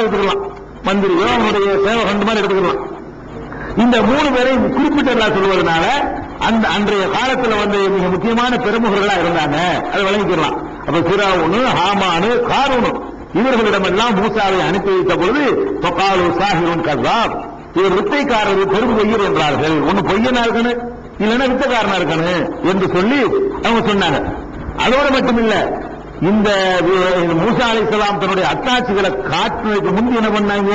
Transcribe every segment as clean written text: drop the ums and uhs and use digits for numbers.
எடுத்துக்கலாம், மந்திரியோ அவனுடைய சேவகன் மாதிரி எடுத்துக்கலாம். இந்த 3 பேரையும் குறிப்பிட்ட சொல்வதனால அந்த அன்றைய காலத்தில் வந்து மிக முக்கியமான பெருமுகர்களா இருந்தாங்க, அதை வழங்கிக்கலாம். அப்ப ஃபிரௌனு, ஹாமானு, காரூனு இவர்களிடமெல்லாம் மூசாவை அனுப்பி வைத்த பொழுது ஃபகாலு சாஹிருன் கஸாப், இவர் வித்தைக்காரர் பெரும் பொய்யர் என்றார்கள். ஒன்னு பொய்யனா இருக்கணும், இல்லைன்னா வித்தைக்காரனா இருக்கணும் என்று சொல்லி அவங்க சொன்னாங்க. அதோடு மட்டுமில்ல, இந்த மூசா அலைஹிஸ்ஸலாம் தன்னுடைய அத்தாட்சிகளை காட்டுவதற்கு முன்பு என்ன பண்ணாங்க,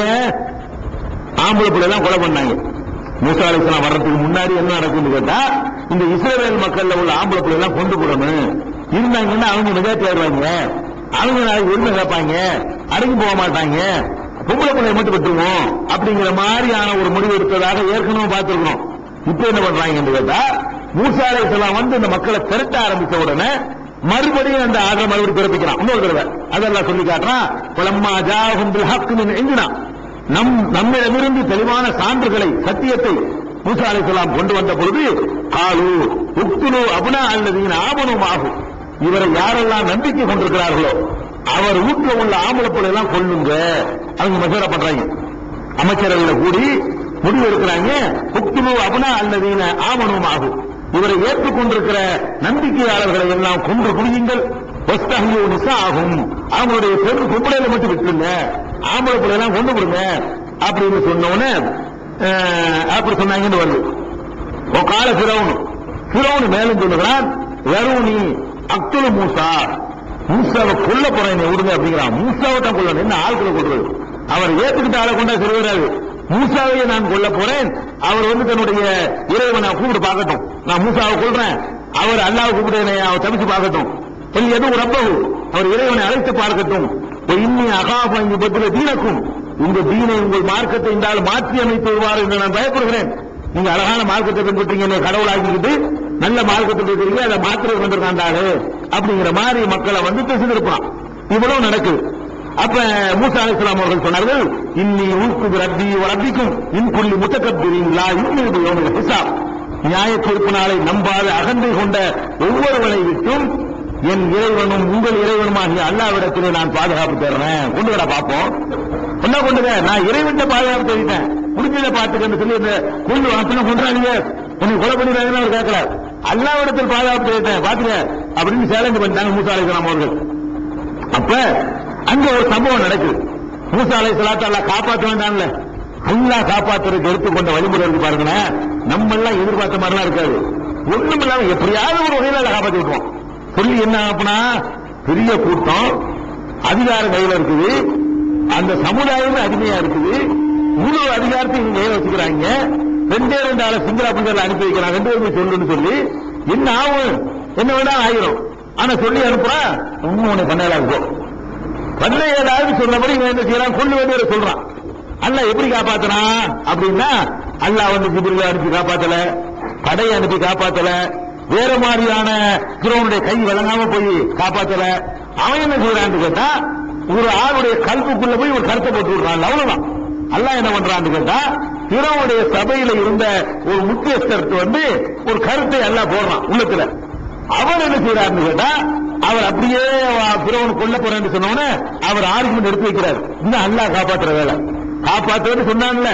ஆம்பளை பிள்ளை எல்லாம் கொலை பண்ணாங்க. மூசா அலைஹிஸ்ஸலாம் வர்றதுக்கு முன்னாடி என்ன நடக்கும்னு கேட்டா, இந்த இஸ்ரவேல் மக்கள்ல உள்ள ஆம்பளை பிள்ளை எல்லாம் கொண்டு போடணும் இருந்தாங்கன்னா அவங்க மெஜாரிட்டி ஆயிடுவாங்க, அவங்க நாளைக்கு உரிமை கேட்பாங்க, அடங்கி போக மாட்டாங்க, பொம்பளை பிள்ளையை மட்டும் பெற்றுவோம் அப்படிங்கிற மாதிரியான ஒரு முடிவு எடுத்ததாக ஏற்கனவே பார்த்திருக்கணும். இப்ப என்ன பண்றாங்க என்று கேட்டா, மூசா அலைஹிஸ்ஸலாம் வந்து இந்த மக்களை திரட்ட ஆரம்பிச்ச உடனே மறுபடியும் அந்த ஆர்டர் மறுபடியும் பிறப்பிக்கிறான். இன்னொரு தடவை அதெல்லாம் சொல்லி காட்டுறான். பலம்மா ஜாஹும் பில் ஹக் மின் இந்தினா, நம்மிடமிருந்து தெளிவான சான்றுகளை, சத்தியத்தை மூசா அலைஹிஸ்ஸலாம் கொண்டு வந்த பொழுது காலு உக்துலு அப்னா அல்லதீன ஆமனு மாஹு, இவரை யாரெல்லாம் நம்பிக்கை கொண்டிருக்கிறார்களோ அவர் வீட்டில் உள்ள ஆம்பளை பிள்ளை எல்லாம் கொல்லுங்க. அவங்க மசோரா பண்றாங்க, அமைச்சரவையில் கூடி முடிவு எடுக்கிறாங்க. உக்துலு அப்னா அல்லதீன ஆமனு மாஹு, இவரை ஏற்றுக்கொண்டிருக்கிற நம்பிக்கையாளர்களை எல்லாம் கொன்று குடியுங்கள். ஆகும், அவங்களுடைய பெரும் பொம்பளையில மட்டும் விட்டுருங்க, ஆம்பளை பிள்ளை எல்லாம் கொண்டு விடுங்க அப்படின்னு சொன்னோன்னு அப்படி சொன்னாங்கன்னு வருது. கால ஃபிரௌன் மேலும் சொல்லுகிறான், வருணி அக்துல் மூசா, மூசாவை கொல்ல போறேன் விடுங்க அப்படிங்கிறான். மூசாவை தான் கொல்லணும், என்ன ஆட்களை கொள்றது, அவர் ஏற்றுக்கிட்ட ஆளை கொண்டா சொல்லுகிறாரு. மூசாவையே நான் கொல்ல போறேன், அவர் வந்து தன்னுடைய இறைவனை கூப்பிட்டு பார்க்கட்டும், நான் மூசாவை கொள்றேன், அவர் அல்லாஹ்வை கூப்பிட்டு அவர் தவிச்சு பார்க்கட்டும், எதுவும் ரப்பகு, அவர் இறைவனை அழைத்து பார்க்கட்டும். இன்னி அகாபு பத்திர தீனக்கும், இந்த தீனை உங்கள் மார்க்கத்தை இந்த ஆள் மாற்றி அமைத்து வருவார் என்று நான் பயப்படுகிறேன். நீங்க அழகான மார்க்கத்தை பின்பற்றீங்க, கடவுளாக்கிக்கிட்டு நல்ல மார்க்கத்தை இருக்கிறீங்க, அதை மாத்திரை வந்திருக்காண்டாரு அப்படிங்கிற மாதிரி மக்களை வந்து பேசியிருப்பான். இவ்வளவு நடக்குது. அப்ப மூசா அலைஹிஸ்ஸலாம் அவர்கள் சொன்னார்கள், இன்னி ஊக்கு ரப்பி ரப்பிக்கும் இன்குள்ளி முத்தகப்பிரீங்களா இன்னும் யோமில் ஹிசாப், நியாய தீர்ப்பு நாளை நம்பாத அகந்தை கொண்ட ஒவ்வொருவனை விட்டும் என் இறைவனும் உங்கள் இறைவனுமாகிய அல்லாஹ்விடத்திலே நான் பாதுகாப்பு தர்றேன். கொண்டு வர பார்ப்போம், என்ன கொண்டுங்க, நான் இறைவன் பாதுகாப்பு தெரிவித்தேன், முடிஞ்சதை பார்த்துக்கன்னு சொல்லி இந்த கொண்டு வாசனை கொண்டாங்க, உனக்கு கொலை பண்ணிடுறாங்கன்னு அவர் கேட்கிறார். அல்லாஹ்விடத்தில் பாதுகாப்பு தெரிவித்தேன் பாத்துக்க அப்படின்னு சேலஞ்சு பண்ணிட்டாங்க மூசா அலைஹிஸ்ஸலாம் அவர்கள். அப்ப அங்க ஒரு சம்பவம் நடக்குது. மூசா அலைஹிஸ்ஸலாத்தை அல்லாஹ் காப்பாற்ற வேண்டாம்ல, அல்லாஹ் காப்பாற்றுறதுக்கு எடுத்துக்கொண்ட வழிமுறை இருக்கு பாருங்களேன். நம்ம எல்லாம் எதிர்பார்த்த மாதிரிலாம் இருக்காது, ஒண்ணும் இல்லாம எப்படியாவது ஒரு வகையில அல்லாஹ் காப்பாற்றி விட்டுருவோம். சொல்லி என்ன அப்படின்னா, பெரிய கூட்டம், அதிகாரம் கையில இருக்குது, அந்த சமுதாயமே அடிமையா இருக்குது, முழு அதிகாரத்தை இவங்க கையில வச்சுக்கிறாங்க. 2 ஆளை சிங்களாபுரியில் அனுப்பி வைக்கிறாங்க, 2 பேருமே சொல்லுன்னு சொல்லி என்ன ஆகும், என்ன வேணா ஆயிரும். ஆனா சொல்லி அனுப்புறா உண்மை பண்ணையில இருக்கும், பண்ணை ஏதாவது சொன்னபடி இவன் என்ன செய்யறான், கொள்ளு வேண்டிய சொல்றான். அல்லாஹ் எப்படி காப்பாத்துறான் அப்படின்னா, அல்லாஹ் வந்து ஜிப்ரீலை அனுப்பி காப்பாத்தல, படையை அனுப்பி காப்பாத்தல, வேற மாதிரியான ஃபிரௌனுடைய கை வழங்காம போய் காப்பாத்தல. அவன் என்ன செய்யறான்னு கேட்டா, ஒரு ஆளுடைய கல்புக்குள்ள போய் ஒரு கருத்தை போட்டு விடுறான். அவ்வளவுதான். அல்லாஹ் என்ன பண்றான்னு கேட்டா, ஃபிரௌனுடைய சபையில இருந்த ஒரு முக்கியஸ்தருக்கு வந்து ஒரு கருத்தை அல்லாஹ் போடுறான் உள்ளத்துல. அவர் என்ன செய்யறாருன்னு கேட்டா, அவர் அப்படியே ஃபிரௌன் கொல்ல போறேன்னு சொன்னோன்னு அவர் ஆர்குமெண்ட் எடுத்து வைக்கிறார். இந்த அல்லாஹ் காப்பாற்றுற வேலை, காப்பாற்றுன்னு சொன்னான்ல,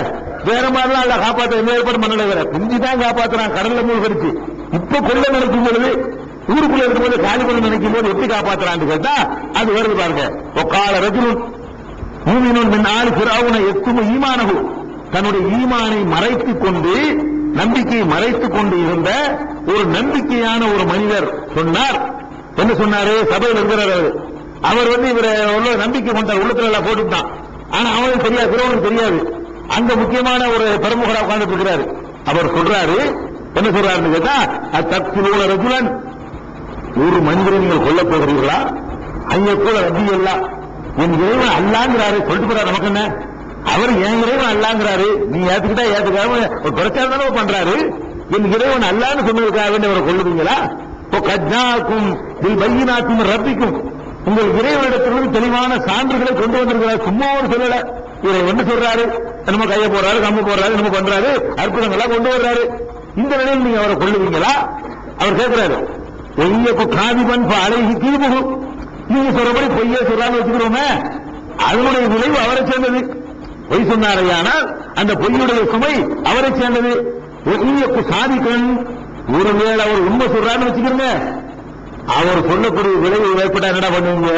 வேற மாதிரிலாம் அல்லாஹ் காப்பாற்ற எந்த ஏற்பாடு பண்ணல, வேற குஞ்சுதான் காப்பாற்றுறான், கடல்ல மூழ்கடிச்சு. இப்ப கொள்ள நினைக்கும் பொழுது, ஊருக்குள்ள இருக்கும்போது காலி கொள்ள நினைக்கும் போது எப்படி காப்பாற்றுறான்னு கேட்டா அது வருது பாருங்க. ஒக்கால ரஜுலுன் மூமினுன் மின் ஆலி ஃபிரௌன யக்துமு ஈமானஹு, தன்னுடைய ஈமானை மறைத்துக் கொண்டு, நம்பிக்கையை மறைத்துக் கொண்டு இருந்த ஒரு நம்பிக்கையான ஒரு மனிதர் சொன்னார். என்ன சொன்னாரு, சபையில் இருக்கிறார் அவர் வந்து இவரை நம்பிக்கை கொண்டார், உள்ளத்துல எல்லாம் போட்டுட்டான். ஆனா அவனுக்கு தெரியாது, ஃபிரௌனுக்கு தெரியாது. அங்க முக்கியமான ஒரு பிரமுகரா உட்கார்ந்துட்டு இருக்கிறாரு. அவர் சொல்றாரு, என்ன சொல்றாருன்னு கேட்டா, தக்துலூன ரஜுலன், ஒரு மனிதரை நீங்கள் கொல்ல போகிறீர்களா, ஐய கூட ரப்பி எல்லாம், என் இறைவன் அல்லாங்கிறாரு சொல்லிட்டு போறாரு. நமக்கு என்ன, அவர் என் இறைவன் அல்லாங்கிறாரு, நீ ஏத்துக்கிட்டா ஏத்துக்காம ஒரு பிரச்சாரம் தானே பண்றாரு, என் இறைவன் அல்லான்னு சொன்னதுக்காக வேண்டி அவரை கொல்லுவீங்களா? கஜ்ஜாக்கும் பையினாக்கும் ரப்பிக்கும், உங்கள் இறைவனிடத்திலிருந்து தெளிவான சான்றுகளை கொண்டு வந்திருக்கிறார், சும்மா ஒரு சொல்லல. இவர் என்ன சொல்றாரு, நம்ம கையை போடுறாரு, கம்பு போடுறாரு, நம்ம பண்றாரு, அற்புதங்களா கொண்டு வர்றாரு. இந்த நிலையில் நீங்க அவரை கொல்லுவீங்களா? அவர் கேட்கிறாரு. ஒய்யப்பு காதிபன் அழகி தீபு, நீங்க சொல்றபடி பொய்யே சொல்றாங்க வச்சுக்கிறோமே, அதனுடைய விளைவு அவரை சேர்ந்தது. பொய் சொன்னாரையானால் அந்த பொய்யுடைய சுமை அவரை சேர்ந்தது. சாதிக்கன் ஒருவேளை அவர் உண்மை சொல்றாருன்னு வச்சுக்கிறீங்க, அவர் சொல்லக்கூடிய விளைவு ஏற்பட்டா என்னடா பண்ணுவீங்க?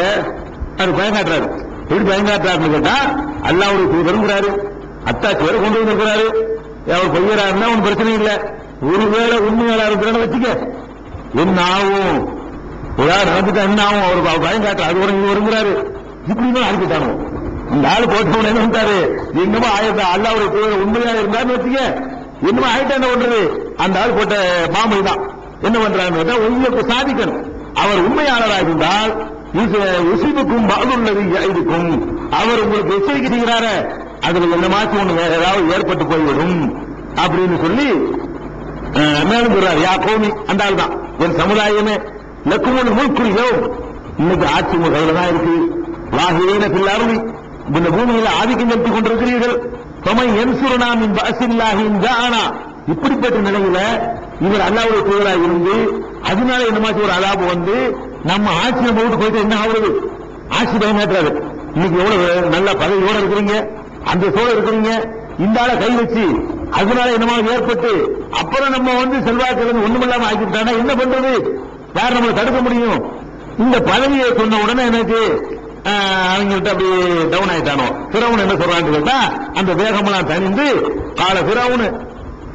அது பயங்காட்டுறாரு. எப்படி பயங்காட்டுறாருன்னு கேட்டா, அல்லாஹ்வுடைய விரும்புறாரு, அத்தாச்சி வேற கொண்டு வந்திருக்கிறாரு. அவர் பொய்யறாருன்னா ஒன்றும் பிரச்சனை இல்லை. ஒருவேளை உண்மையாளா இருக்கிறான்னு வச்சுக்க, என்ன ஆகும்? நடந்துட்டா என்ன ஆகும்? அவர் பயங்காட்டுற அது ஒரு வருங்கிறாரு. இப்படிதான் அனுப்பிட்டாங்க. இந்த ஆளு போட்டு என்ன பண்ணிட்டாரு? என்னமோ ஆயிரத்தா அல்லாஹ்வுடைய உண்மையா இருந்தாருன்னு வச்சுக்க, என்னமோ ஆயிட்டா என்ன பண்றது? அந்த ஆள் போட்ட மாமை தான் என்ன பண்றாங்க? உங்களுக்கு சாதிக்கணும். அவர் உண்மையாளராக இருந்தால் யுசிபுக்கும் பாதுள்ளது இதுக்கும் அவர் உங்களுக்கு எச்சரிக்கை செய்கிறாரு, அதுல என்னமாச்சும் ஒண்ணு வேற ஏதாவது ஏற்பட்டு போய்விடும் அப்படின்னு சொல்லி மேலும் சொல்றாரு. யா கோமி, அந்த ஆள் தான், என் சமுதாயமே லக்குமன் முழுக்குறியோ, இன்னைக்கு ஆட்சி முறையில தான் இருக்கு. வாகிரீன பில்லாருமி, இந்த பூமியில ஆதிக்கம் செலுத்திக் கொண்டிருக்கிறீர்கள். தொமை என் சுருணாமின் பாசில்லாஹின் ஜானா, இப்படிப்பட்ட நிலையில இவர் அல்லாஹ்வுடைய தூதராக இருந்து அதனால என்னமாச்சு ஒரு அலாபு வந்து நம்ம ஆட்சியை போட்டு போயிட்டு என்ன ஆகுறது? ஆட்சி பயனாற்றுறாரு. இன்னைக்கு எவ்வளவு நல்ல பதவியோட இருக்கிறீங்க, அந்த சோழ இருக்கிறீங்க, இந்த ஆளை கை வச்சு அதனால என்னமா ஏற்பட்டு அப்புறம் நம்ம வந்து செல்வாக்கு ஒண்ணுமில்லாம ஆக்கிட்டானா என்ன பண்றது? யார் நம்மளை தடுக்க முடியும்? இந்த பதவியை சொன்ன உடனே எனக்கு அவங்கள்ட்ட அப்படி டவுன் ஆயிட்டானோ. ஃபிரௌன் என்ன சொல்றான்னு கேட்டா, அந்த வேகமெல்லாம் தணிந்து கால ஃபிரௌன்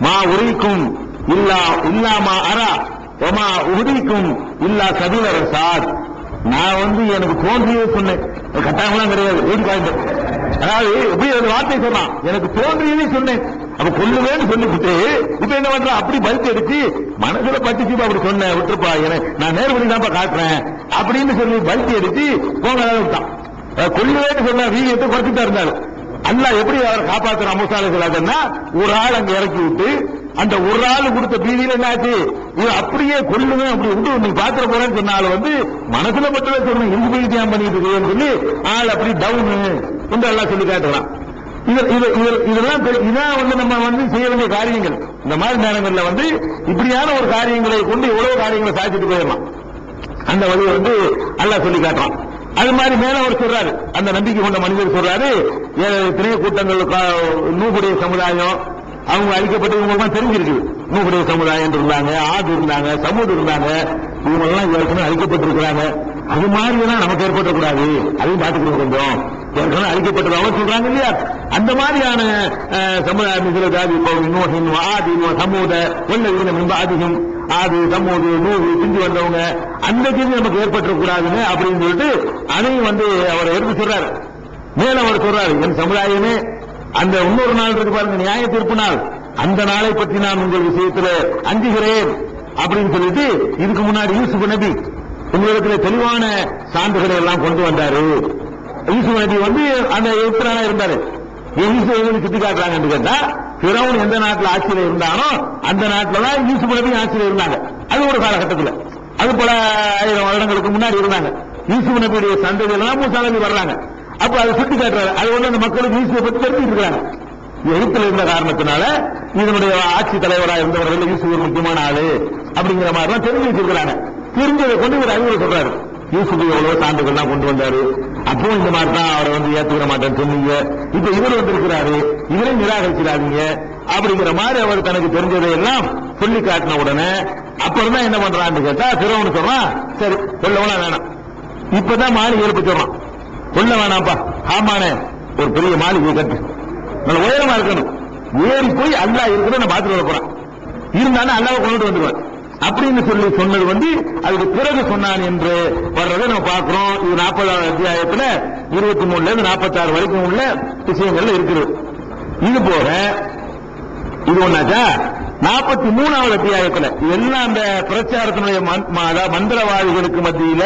மா உரிக்கும் இல்லாமா அரா ஒமா உரிக்கும் இல்லா சபீல ரசாத். நான் வந்து எனக்கு தோன்றியே சொன்னேன், கட்டாயம்லாம் கிடையாது. அதாவது எப்படி ஒரு வார்த்தை சொன்னான், எனக்கு தோன்றியதே சொன்னேன். அப்ப கொள்ளுவேன்னு சொல்லிவிட்டு இப்ப என்ன பண்ற? அப்படி பல்த் எடுத்து மனசுல பட்டுச்சு, அப்படி சொன்ன விட்டுருப்பா, நான் நேர்வழி தான் காட்டுறேன் அப்படின்னு சொல்லி பல்த் எடுத்து போங்க விட்டான். கொள்ளுவேன்னு சொன்ன வீரியத்தை குறைச்சிட்டா இருந்தாரு. அல்லாஹ் எப்படி அவரை காப்பாற்றுறான் முசாலிசலாதுன்னா, ஒரு ஆள் அங்க இறக்கி விட்டு அந்த ஒரு ஆள் கொடுத்த பீதியில் என்ன ஆச்சு? இது அப்படியே கொள்ளுவேன் அப்படி விட்டு நீ பாத்திர போறேன்னு சொன்னாலும் வந்து மனசுல மட்டுமே சொன்ன இங்கு போய் தியானம் பண்ணிட்டு இருக்கேன்னு சொல்லி ஆள் அப்படி டவுனு என்று எல்லாம் சொல்லி காட்டுறான். இதெல்லாம் இதான் வந்து நம்ம வந்து செய்ய வேண்டிய காரியங்கள். இந்த மாதிரி நேரங்கள்ல வந்து இப்படியான ஒரு காரியங்களை கொண்டு எவ்வளவு காரியங்களை சாதிச்சுட்டு போயிடலாம். அந்த வழியை வந்து அல்லாஹ் சொல்லி காட்டுறான். அது மாதிரி மேல அவர் சொல்றாரு, அந்த நம்பிக்கை கொண்ட மனிதர் சொல்றாரு, எத்தனையோ கூட்டங்கள் நூகுடைய சமுதாயம் அவங்க அழிக்கப்பட்டு இவங்க தெரிஞ்சிருக்கு. நூகுடைய சமுதாயம் இருந்தாங்க, ஆது இருந்தாங்க, சமூது இருந்தாங்க, இவங்க எல்லாம் ஏற்கனவே அழிக்கப்பட்டிருக்கிறாங்க. அது மாதிரி எல்லாம் நமக்கு ஏற்பட்டக்கூடாது, அதையும் பார்த்துக்கணும். கொஞ்சம் ஏற்கனவே அழிக்கப்பட்டதாக சொல்றாங்க இல்லையா? அந்த மாதிரியான சமுதாயம் நூகின் ஆதின் சமூத ஒன்ன ஆதிகம் ஆது சமூது நூறு செஞ்சு வந்தவங்க அந்த கேள்வி நமக்கு ஏற்பட்டக்கூடாதுன்னு அப்படின்னு சொல்லிட்டு அதையும் வந்து அவர் எடுத்து சொல்றாரு. மேல அவர் சொல்றாரு, என் சமுதாயமே அந்த இன்னொரு நாள் இருக்கு பாருங்க, நியாய தீர்ப்பு நாள், அந்த நாளை பற்றி நான் உங்கள் விஷயத்துல அஞ்சுகிறேன் அப்படின்னு சொல்லிட்டு இதுக்கு முன்னாடி யூசுப் நபி உங்களிடத்துல தெளிவான சான்றுகளை எல்லாம் கொண்டு வந்தாரு. யூசுப் நபி வந்து அந்த எதிரான இருந்தாரு. யூசுப் சுட்டி காட்டுறாங்கன்னு கேட்டா, ஃபிரௌன் எந்த நாட்டில் ஆட்சியில் இருந்தானோ அந்த நாட்டில் தான் யூசுப் நபி ஆட்சியில் இருந்தாங்க. அது ஒரு காலகட்டத்தில், அது பல 1000 வருடங்களுக்கு முன்னாடி இருந்தாங்க. யூசுப் நபியுடைய சந்ததியெல்லாம் மூசா நபி வர்றாங்க. அப்ப அதை சுட்டி காட்டுறாரு. அது ஒண்ணு அந்த மக்களுக்கு யூசுஃபை பற்றி தெரிஞ்சுட்டு இருக்காங்க. எகிப்தில் இருந்த காரணத்தினால இதனுடைய ஆட்சி தலைவராக இருந்தவர்கள் யூசுப் ஒரு முக்கியமான ஆளு அப்படிங்கிற மாதிரி தெரிஞ்சு வச்சிருக்கிறாங்க. தெரிஞ்சதை கொண்டு ஒரு அறிவுரை சொல்றாரு. யூசுப் எவ்வளவு சான்றுகள்லாம் கொண்டு வந்தாரு, அப்போ இந்த மாதிரி தான் அவரை வந்து ஏற்றுக்கிற மாட்டேன்னு சொன்னீங்க, இப்ப இவர் வந்திருக்கிறாரு, இவரை நிராகரிச்சிடாதீங்க அப்படிங்கிற மாதிரி அவர் தனக்கு தெரிஞ்சதை எல்லாம் சொல்லி காட்டின உடனே அப்புறம் தான் என்ன பண்றான்னு கேட்டா, ஃபிரௌன் சொல்றான், சரி கொல்லவனா வேணாம், இப்பதான் மாளிகை எழுப்பிச்சுறான், கொல்ல வேணாம்ப்பா, ஆமானே ஒரு பெரிய மாளிகை கட்டு, நல்ல உயரமா இருக்கணும், ஏறி போய் அல்லாஹ் இருக்கிறத நான் பார்த்துட்டு வர போறேன், இருந்தாலும் அல்லாஹ் கொண்டுட்டு வந்துடுவேன் அப்படின்னு சொல்லி சொன்னது வந்து அதுக்கு பிறகு சொன்னான் என்று வர்றதை நம்ம பார்க்கிறோம். இது 40வது அத்தியாயத்துல 23 இருந்து 46 வரைக்கும் உள்ள விஷயங்கள்ல இருக்குது. இது போக இது ஒன்னாச்சா 43வது அத்தியாயத்துல எல்லாம் அந்த பிரச்சாரத்தினுடைய மந்திரவாதிகளுக்கு மத்தியில